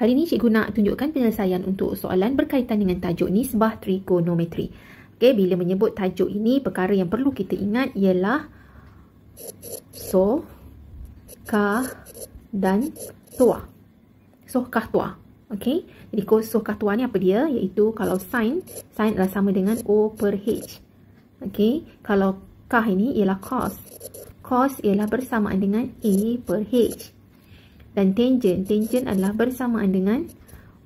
Kali ini cikgu nak tunjukkan penyelesaian untuk soalan berkaitan dengan tajuk nisbah trigonometri. Okey, bila menyebut tajuk ini, perkara yang perlu kita ingat ialah soh, kah dan tua. Soh, kah, tua. Okey, jadi soh, kah, tua ni apa dia? Iaitu kalau sin adalah sama dengan O per H. Okey, kalau kah ini ialah cos. Cos ialah bersamaan dengan A per H. Dan tangent adalah bersamaan dengan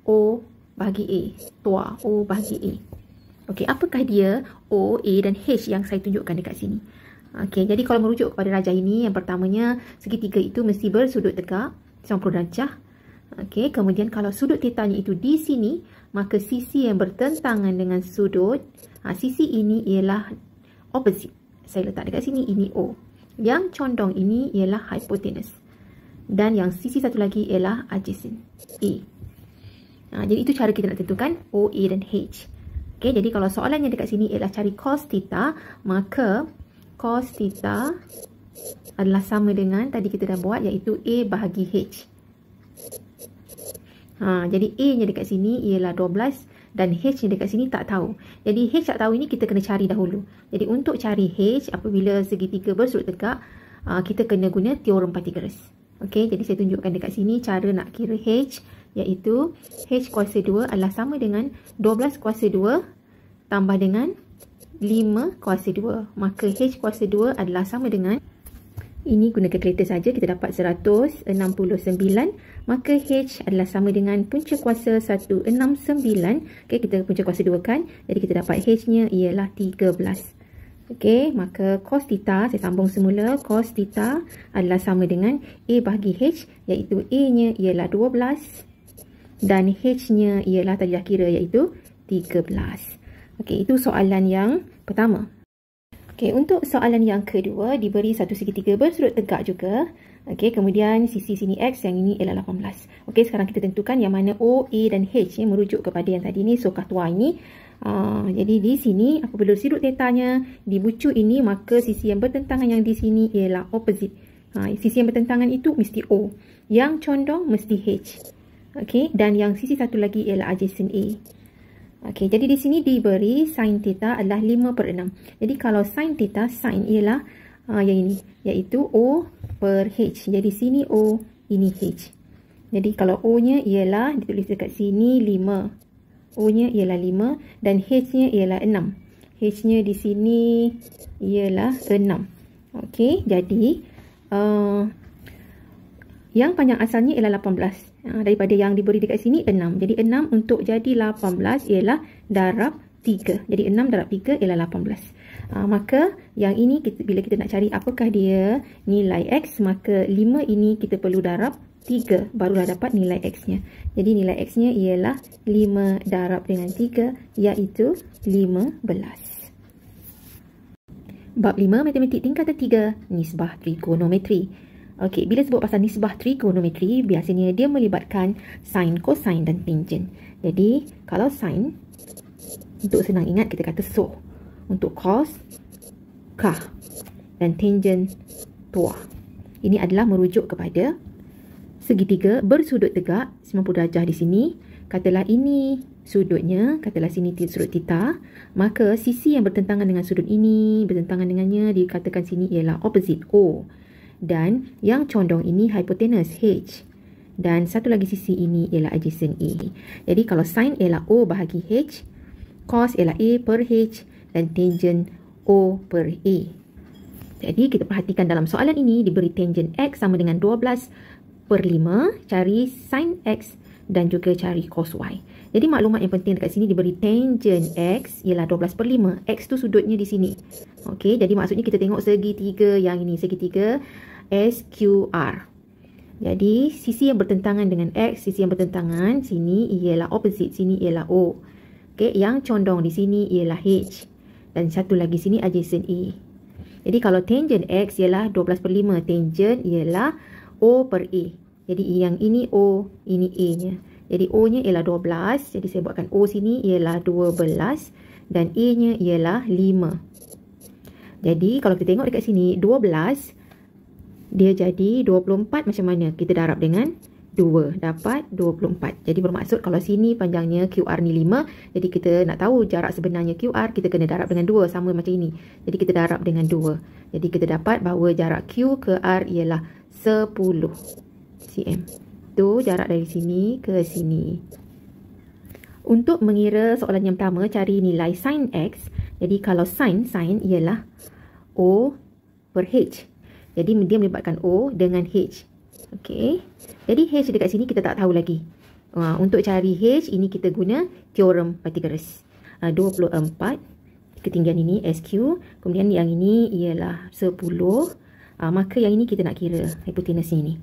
O bahagi A. Tua, O bahagi A. Okey, apakah dia O, A dan H yang saya tunjukkan dekat sini? Okey, jadi kalau merujuk kepada rajah ini, yang pertamanya segitiga itu mesti bersudut tegak 90 darjah. Okey, kemudian kalau sudut theta-nya itu di sini, maka sisi yang bertentangan dengan sudut, sisi ini ialah opposite. Saya letak dekat sini, ini O. Yang condong ini ialah hypotenuse. Dan yang sisi satu lagi ialah adjacent, A. Jadi itu cara kita nak tentukan O, A dan H. Okay, jadi kalau soalannya dekat sini ialah cari cos theta, maka cos theta adalah sama dengan tadi kita dah buat, iaitu A bahagi H. Jadi A-nya dekat sini ialah 12 dan H-nya dekat sini tak tahu. Jadi H tak tahu ini kita kena cari dahulu. Jadi untuk cari H, apabila segitiga bersudut tegak, kita kena guna teorem Pythagoras. Okey, jadi saya tunjukkan dekat sini cara nak kira H, iaitu H kuasa 2 adalah sama dengan 12 kuasa 2 tambah dengan 5 kuasa 2. Maka H kuasa 2 adalah sama dengan, ini guna kalkulator saja, kita dapat 169. Maka H adalah sama dengan punca kuasa 169. Okey, kita punca kuasa 2 kan. Jadi kita dapat H-nya ialah 13. Okey, maka cos theta, saya sambung semula, cos theta adalah sama dengan A bahagi H, iaitu A-nya ialah 12 dan H-nya ialah tadi dah kira, iaitu 13. Okey, itu soalan yang pertama. Okey, untuk soalan yang kedua, diberi satu segitiga bersudut tegak juga. Okey, kemudian sisi sini X, yang ini ialah 18. Okey, sekarang kita tentukan yang mana O, A dan H yang merujuk kepada yang tadi ni, soh, kah, tua ini. Jadi di sini apabila sudut tetanya di bucu ini, maka sisi yang bertentangan yang di sini ialah opposite. Sisi yang bertentangan itu mesti O, yang condong mesti H. Okey, dan yang sisi satu lagi ialah adjacent A. Okey, jadi di sini diberi sin theta adalah 5 per 6. Jadi kalau sin theta, sin ialah yang ini, iaitu O per H. Jadi sini O, ini H. Jadi kalau O-nya ialah ditulis dekat sini 5. O-nya ialah 5 dan H-nya ialah 6. H-nya di sini ialah 6. Okey, jadi yang panjang asalnya ialah 18. Daripada yang diberi dekat sini 6. Jadi 6 untuk jadi 18 ialah darab 3. Jadi 6 darab 3 ialah 18. Maka yang ini bila kita nak cari apakah dia nilai X, maka 5 ini kita perlu darab 3, barulah dapat nilai X-nya. Jadi nilai X-nya ialah 5 darab dengan 3, iaitu 15. Bab 5, matematik tingkatan 3, nisbah trigonometri. Okey, bila sebut pasal nisbah trigonometri, biasanya dia melibatkan sin, cosine dan tangent. Jadi, kalau sin, untuk senang ingat kita kata soh. Untuk cos, kah. Dan tangent, tua. Ini adalah merujuk kepada segitiga bersudut tegak 90 darjah di sini. Katalah ini sudutnya, katalah sini sudut theta, maka sisi yang bertentangan dengan sudut ini, bertentangan dengannya, dikatakan sini ialah opposite O. Dan yang condong ini hypotenuse H. Dan satu lagi sisi ini ialah adjacent A. Jadi kalau sin ialah O bahagi H, cos ialah A per H, dan tangent O per A. Jadi kita perhatikan dalam soalan ini diberi tangent X sama dengan 12 per 5, cari sin X dan juga cari cos Y. Jadi maklumat yang penting dekat sini diberi tangent X ialah 12 per 5. X tu sudutnya di sini. Okey, jadi maksudnya kita tengok segitiga yang ini, segitiga SQR. Jadi sisi yang bertentangan dengan X, sisi yang bertentangan sini ialah opposite, sini ialah O. Okey, yang condong di sini ialah H. Dan satu lagi sini adjacent A. Jadi kalau tangent X ialah 12 per 5, tangent ialah O per A. Jadi yang ini O, ini A-nya. Jadi O-nya ialah 12. Jadi saya buatkan O sini ialah 12. Dan A-nya ialah 5. Jadi kalau kita tengok dekat sini, 12 dia jadi 24 macam mana? Kita darab dengan 2. 2 dapat 24. Jadi bermaksud kalau sini panjangnya QR ni 5, jadi kita nak tahu jarak sebenarnya QR, kita kena darab dengan 2 sama macam ini. Jadi kita darab dengan 2. Jadi kita dapat bahawa jarak Q ke R ialah 10 cm. Itu jarak dari sini ke sini. Untuk mengira soalan yang pertama, cari nilai sin X. Jadi kalau sin ialah O per H. Jadi dia melibatkan O dengan H. Okey. Jadi H dekat sini kita tak tahu lagi. Untuk cari H ini kita guna teorem Pythagoras. 24 ketinggian ini SQ, kemudian yang ini ialah 10. Maka yang ini kita nak kira hipotenusnya ini.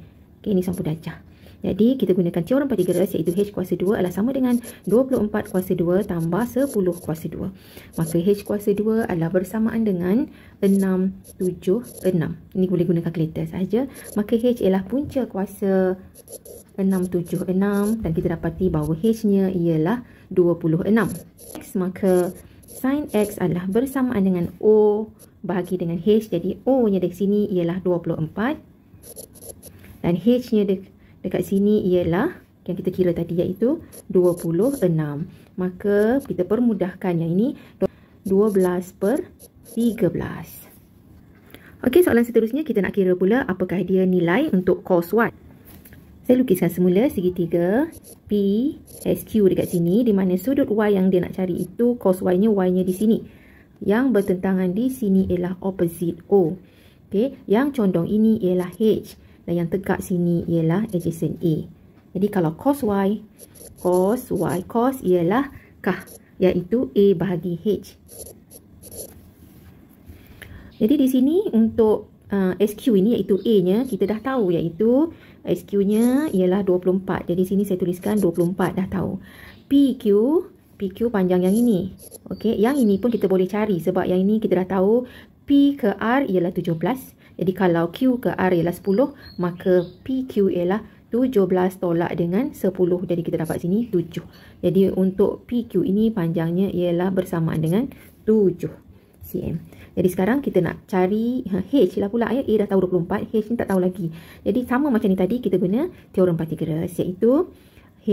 Okey, ini sampul darjah. Jadi kita gunakan teorem Pythagoras, iaitu H kuasa 2 adalah sama dengan 24 kuasa 2 tambah 10 kuasa 2. Maka H kuasa 2 adalah bersamaan dengan 676. Ini boleh guna kalkulator sahaja. Maka H ialah punca kuasa 676 dan kita dapati bahawa H-nya ialah 26. X, maka sin X adalah bersamaan dengan O bahagi dengan H. Jadi O-nya dari sini ialah 24 dan H-nya dekat sini ialah yang kita kira tadi, iaitu 26. Maka kita permudahkan yang ini 12 per 13. Okey, soalan seterusnya kita nak kira pula apakah dia nilai untuk cos Y. Saya lukiskan semula segitiga PSQ dekat sini, di mana sudut Y yang dia nak cari itu cos Y-nya, Y-nya di sini. Yang bertentangan di sini ialah opposite O. Okey, yang condong ini ialah H. Dan yang tegak sini ialah adjacent A. Jadi kalau cos Y ialah kah, iaitu A bahagi H. Jadi di sini untuk SQ ini, iaitu A-nya, kita dah tahu, iaitu SQ-nya ialah 24. Jadi sini saya tuliskan 24, dah tahu. PQ panjang yang ini. Okey, yang ini pun kita boleh cari sebab yang ini kita dah tahu P ke R ialah 17. Jadi kalau Q ke R ialah 10, maka PQ ialah 17 tolak dengan 10. Jadi kita dapat sini 7. Jadi untuk PQ ini panjangnya ialah bersamaan dengan 7 cm. Jadi sekarang kita nak cari H lah pula. A dah tahu 24, H ni tak tahu lagi. Jadi sama macam ni tadi, kita guna teorem Pythagoras, iaitu H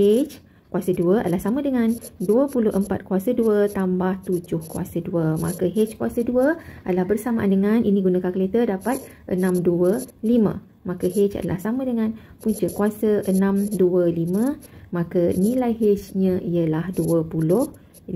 kuasa 2 adalah sama dengan 24 kuasa 2 tambah 7 kuasa 2. Maka H kuasa 2 adalah bersamaan dengan, ini guna kalkulator, dapat 625. Maka H adalah sama dengan punca kuasa 625. Maka nilai H-nya ialah 25.